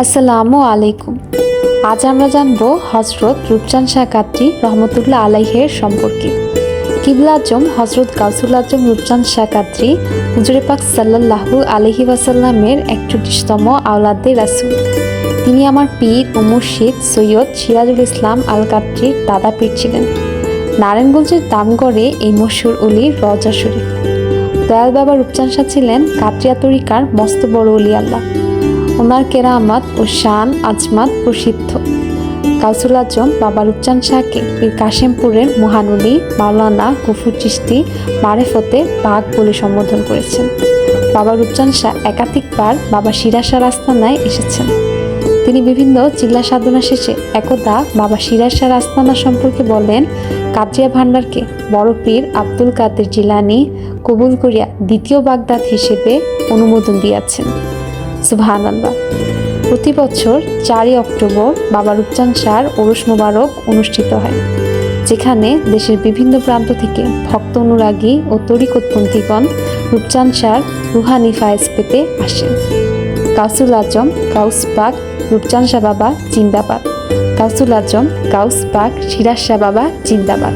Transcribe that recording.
আসসালামু আলাইকুম। আজ আমরা জানব হজরত রূপচাঁদ শাহ কাদরী রহমতুল্লাহ আলাইহের সম্পর্কে। কিবলা আজম হজরত গাউসুল আজম রূপচাঁদ শাহ কাদরী হুজুরে পাক সাল্লাল্লাহু আলাইহি ওয়াসাল্লামের 41তম আওলাদে রাসূল। তিনি আমার পীর ও মুর্শিদ সৈয়দ সিরাজুল ইসলাম আল কাদরীর দাদা পীর ছিলেন। নারায়ণগঞ্জের দামগড়ে এই মশহুর অলির রওজা শরীফ। দয়াল বাবা রূপচাঁদ শাহ ছিলেন কাদরিয়া তরিকার মস্ত বড় অলি আল্লাহ। ওনার কেরামাত ও শান আজমাত প্রসিদ্ধ। গাউসুল আজম বাবা রূপচাঁদ শাহকে পীর কাশেমপুরের মহানলি মাওলানা গফুর চিশতি মারেফতে বাঘ বলে সম্বোধন করেছেন। বাবা রূপচাঁদ শাহ একাধিকবার বাবা সিরাজ শাহর আস্তানায় এসেছেন। তিনি বিভিন্ন চিল্লা সাধনা শেষে একদা বাবা সিরাজ শাহর আস্তানা সম্পর্কে বলেন, কাদরিয়া ভান্ডারকে বড় পীর আব্দুল কাদের জিলানী কবুল করিয়া দ্বিতীয় বাগদাদ হিসেবে অনুমোদন দিয়াছেন। সুবহানাল্লাহ। প্রতি বছর 4 অক্টোবর বাবা রূপচাঁদ শাহর ওরস মোবারক অনুষ্ঠিত হয়, যেখানে দেশের বিভিন্ন প্রান্ত থেকে ভক্ত অনুরাগী ও তরিকতপন্থীগণ রূপচাঁদ শাহর রুহানি ফায়েজ পেতে আসেন। গাউসুল আজম গাউস পাক রূপচাঁদ শাহ বাবা জিন্দাবাদ। গাউসুল আজম গাউস পাক সিরাজ শাহ বাবা জিন্দাবাদ।